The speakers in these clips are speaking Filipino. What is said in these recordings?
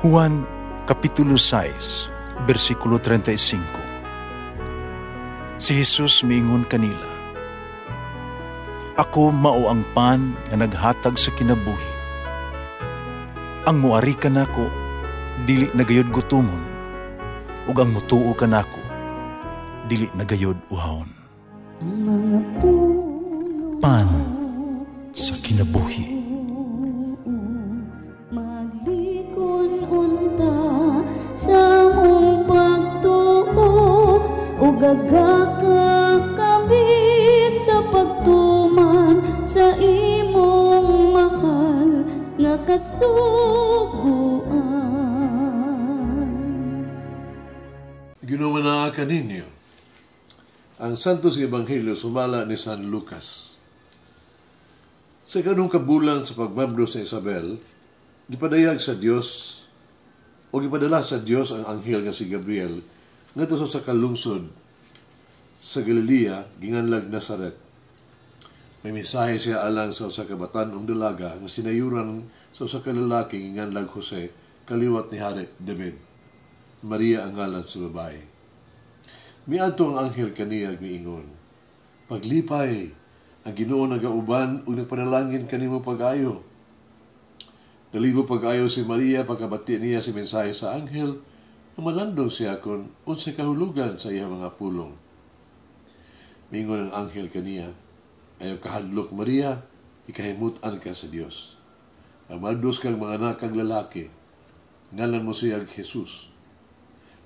Juan Kapitulo 6, versikulo 35. Si Jesus miingon kanila, "Ako mao ang pan nga naghatag sa kinabuhi. Ang muari kanako dili nagayod gutomon, ug ang mutuo kanako dili nagayod uhawon." Ang mga puno Pan sa kinabuhi. maglikon unta sa mong pagtuo ug gagakabi sa pagtuman sa imong mahal nga kasuguan. Ginawa na kaninyo ang Santos Ebanghelyo sumala ni San Lucas. Sa kanong kabulan sa pagmabdos ni Isabel, gipadayag sa Dios o gipadala sa Dios ang anghel nga si Gabriel ngadto sa kalungsod sa Galilea ginganlag Nazaret. May mensahe siya alang sa usa ka batan-ong dalaga nga sinayuran sa usa ka lalaki ginganlag Jose kaliwat ni Hari David. Maria ang ngalan sa babae. Miadto ang anghel kaniya miingon, "Paglipay, ang Ginoo nagauban ug nagpanalangin kanimo pag-ayo." Nalibo pag-ayo si Maria pagkabati niya si mensahe sa anghel, malandong siya kung unsay kahulugan sa iyang mga pulong. Miingon ang anghel kaniya, "Ayaw kahadlok Maria, ikahimutan ka sa Dios. Ang maldos kang mga anak kang lalaki, ngalan mo siya Jesus.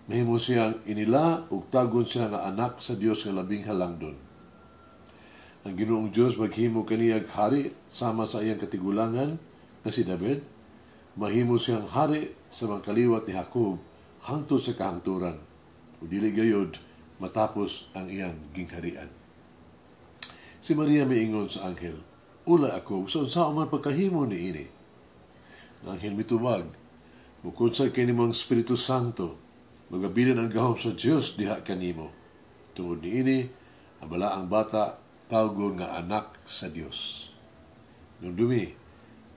Mahimo siyang inila ug tagon siya nga anak sa Dios nga labing halangdon. Ang Ginoong Dios maghimo kaniyag hari sama sa iyang katigulangan nga si David. Mahimo siyang hari sa mga kaliwat ni Jacob hangtod sa kahangturan. Ug dili gayod matapos ang iyang gingharian." Si Maria miingon sa anghel, "Ula ako, sa unsa man pagkahimo ni ini?" Ang anghel mitubag, "Bukod sa kanimong Espiritu Santo, magabilin ang gahom sa Dios diha kanimo. Tungod niini, ang balaang bata tawgon nga anak sa Dios. Nung dumi,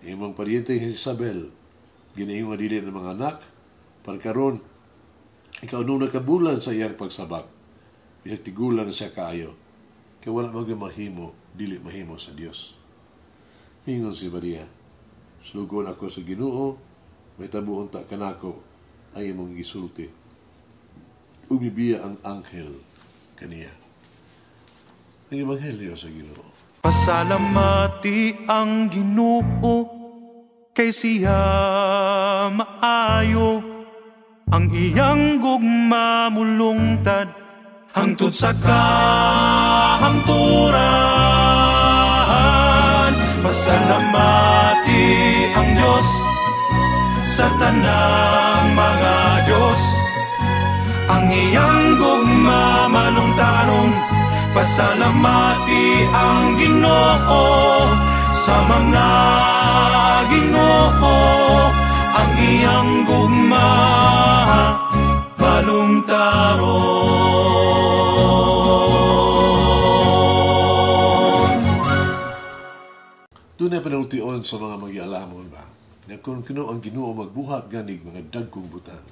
imong paryente nga si Isabel, ginaingon nga dili ng mga anak, pagkaron ikaw nung nakabulan sa iyang pagsabak, bisag tigulan siya kaayo, kaya wala mahimo, dili mahimo sa Dios." Mingon si Maria, "Sulugon ako sa Ginoo, may tabuon ta kanako ang imong gisulti." Umibiya ang anghel kaniya. Ang Ebanghelyo sa Ginoo. Pasalamati ang Ginoo kay siya maayo, ang iyang gugma mulungtad hangtod sa kahangturan. Pasalamati ang Dios sa tanang mga Dios, ang iyang gugma malungtaron. Pasalamati ang Ginoo sa mga Ginoo, ang iyang gugma malungtaron. Doon ay panultion sa mga mag-ialamon ba? Na kung kino ang Ginoo magbuhat ganig mga dagkong butang.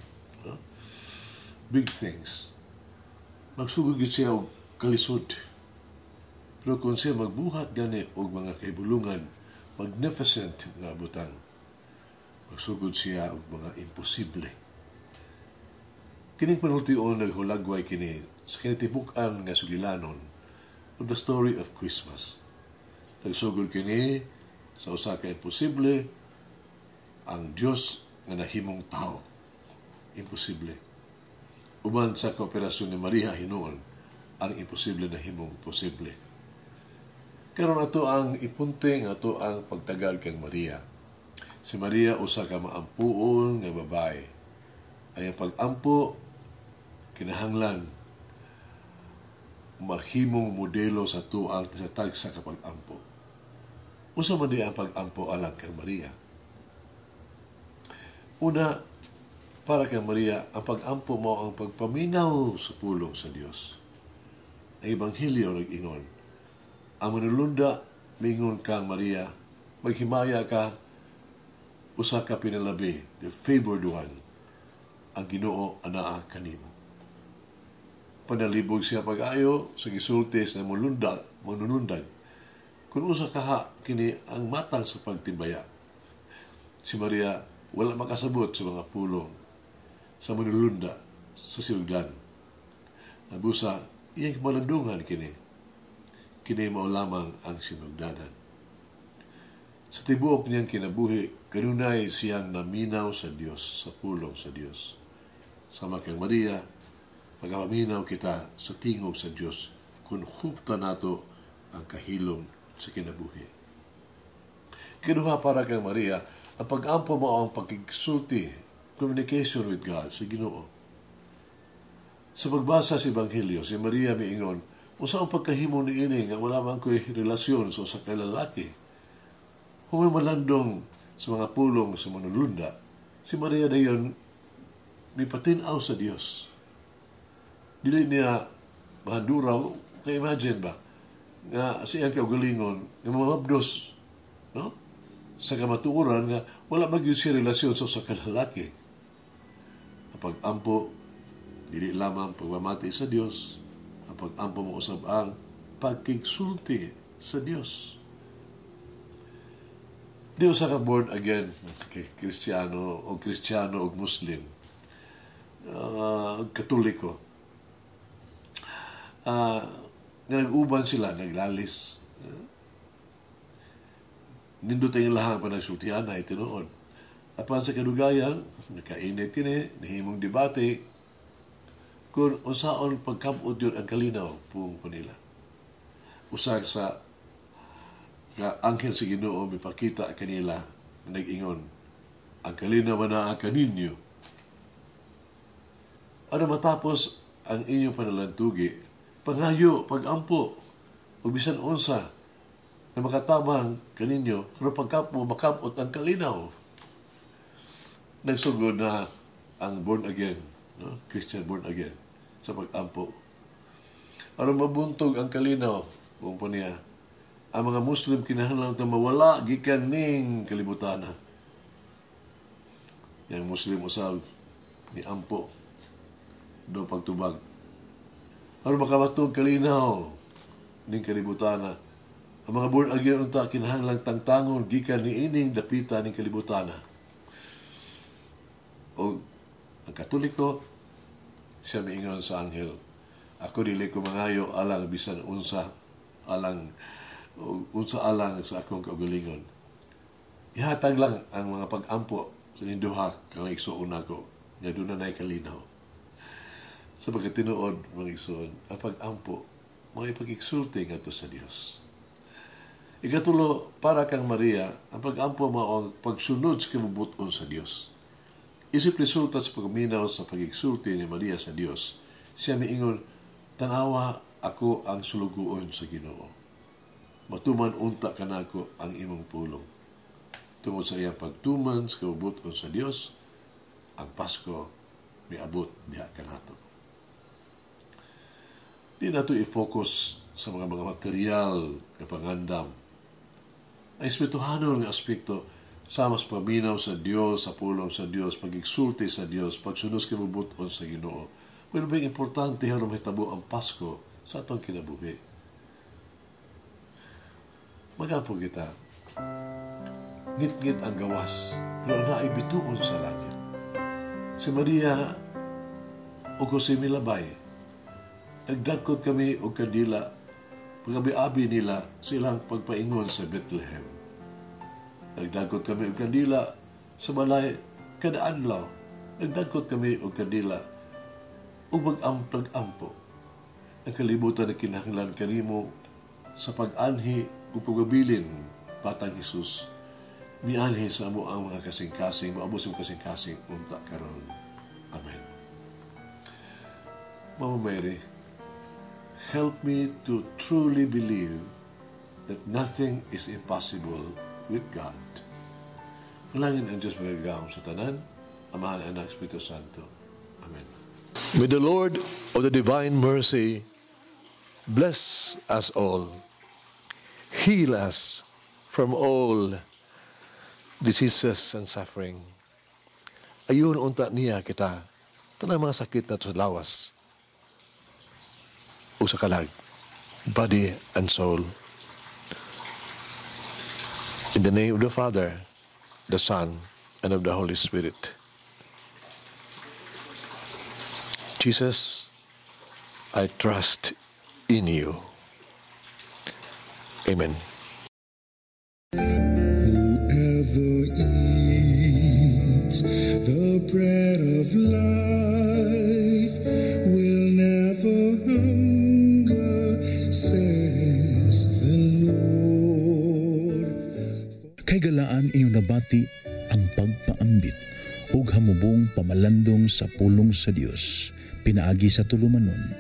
Big things. Magsugod siya og kalisod. Pero kung siya magbuhat gani og mga kaibulungan, magnificent nga butang, magsugod siya og mga imposible. Kining panultion naghulagway kini sa kinitibukan nga sugilanon of the story of Christmas. Nagsugod kini sa usa ka imposible, ang Dios nga nahimong tao. Imposible. Uban sa kooperasyon ni Maria hinuon, ang imposible na himong posible. Karon ato ang ipunting, ato ang pagtagal kang Maria. Si Maria usa ka maampuon nga babae. Ay ang pag-ampo kinahanglan mahimong modelo sa tuang sa tagsa ka pag-ampo. Usa man di ang pag-ampo alang kang Maria. Una, para kay Maria, ang pag-ampo mo ang pagpaminaw sa pulong sa Dios. Ang Ebanghelyo nag-ingon, ang manulunda, mingon kang Maria, maghimaya ka usa ka pinalabi, the favored one, ang Ginoo anaa kanimo. Panalibog siya pag-ayo sa gisulti sa manunundag. Kung usa kaha kini ang matang sa pagtibaya. Si Maria wala makasabot sa mga pulong sa manulunda sa silugdan. Nabusa, iyang malandungan kini. Kini mao lamang ang sinugdanan. Sa tibuok niyang kinabuhi, kanunay siyang naminaw sa Dios, sa pulong sa Dios. Sama kang Maria, pagaminaw kita sa tingog sa Dios kung hupta nato ang kahilom sa kinabuhi. Kinuha para kang Maria, ang pag-ampo mo ang pagkiksulti, communication with God, sa Ginoo. Sa pagbasa sa Ebanghelyo, si Maria miingon, usa ang pagkahimo ni ini nga wala man ko'y relasyon sa usa ka lalaki. Kung may malandong sa mga pulong sa manulunda, si Maria dayon mipatinaw sa Dios. Dili niya mahanduraw, ka-imagine ba, nga siyang kaugalingon, nga mamabdos, no? Sa kamatuoran nga wala magyud siya relasyon sa usa ka lalaki. Ang pag-ampo, dili lamang pagmamati sa Dios, ang pag-ampo mo usab ang pagkigsulti sa Dios. Di usa ka born again Kristiyano o Muslim, Katoliko. Nga nag-uban sila, naglalis. Nindot ang ilahang panagsultihan na itinuod. Apan sa kadugayan, nakainit kini, nahimong debate, kung usaon pagkabot yun ang kalinaw pong panila. Usa sa anghel sa Ginoo mipakita kanila nag-ingon, ang kalinaw na kaninyo. Ano matapos ang inyong panalantugi, pangayo, pag-ampo, o bisan unsa na makatabang kaninyo, pero makapot ang kalinaw. Nagsugod na ang born again, no? Christian born again, sa pag-ampo. Ano mabuntog ang kalinaw, kung po niya, ang mga Muslim kinahanglan na mawala gikan ning kalibutan. Yang Muslim usab ni ampo do pagtubag. Ano makabatog kalinaw ning kalibutan. Ang mga born again unta kinahanglan tangtangon gikan ni ining dapita ning kalibutan. O ang Katoliko, siya miingon sa anghel, ako dili ko mangayo alang bisan unsa alang sa akong kaugalingon. Ihatag lang ang mga pag-ampo sa induha kang igsuon ako nga doon na kalinaw. Sa pagkatinuod, mga igsuon, ang pag-ampo, mga ipag-igsulti nga to sa Dios. Ikatulo, para kang Maria, ang pag-ampo mao ang pagsunod sa kibubuton sa Dios. Isip resulta sa pagminaw sa pag-igsulti ni Maria sa Dios, siya miingon, tanawa ako ang suluguon sa Ginoo. Matuman unta kanako ang imong pulong. Tungod sa iyang pagtuman sa kabubuton sa Dios, ang Pasko miabot diha kanato. Di nato i-focus sa mga material na pangandam. Ang espirituhanon nga aspekto sama sa paminaw sa Dios, sa pulong sa Dios, pag-igsulti sa Dios, pagsunod sa kabubuton sa Ginoo. Well, bang importante haron mahitabo ang Pasko sa atong kinabuhi. Magapo kita, ngit-ngit ang gawas, pero naay bituon sa langit. Si Maria o si Milabay, nagdagkot kami o kadila, pagabi-abi nila silang pagpaingon sa Bethlehem. Nagdagkot kami o kadila sa balay kada adlaw. Nagdagkot kami o kadila o mag-ampo. Ang kalibutan na kinahanglan kanimo sa pag-anhi o pagabilin batang Jesus, mianhi sa mo ang mga kasing-kasing, maabos ang kasing-kasing unta karon. Amen. Mama Mary, help me to truly believe that nothing is impossible with God. Malangin ang Diyos magagawang sa tanan, Amahan, Anak, Espiritu Santo. Amen. May the Lord of the divine mercy bless us all, heal us from all diseases and suffering. Ayun unta niya kita, tanang mga sakit na to sa lawas. O sa kalag, body and soul. In the name of the Father, the Son, and of the Holy Spirit. Jesus, I trust in you. Amen. Whoever eats the bread of life will never hunger, says the Lord. Kay galaan inyong nabati ang pagpaambit ug hamubong pamalandong sa pulong sa Dios pinaagi sa tulumanon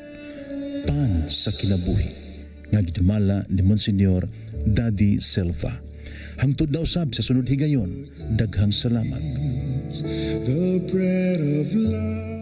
pan sa kinabuhi nga gidumala ni Monsignor Daddy Silva. Hangtod na usab sa sunod higayon, daghang salamat. The bread of life.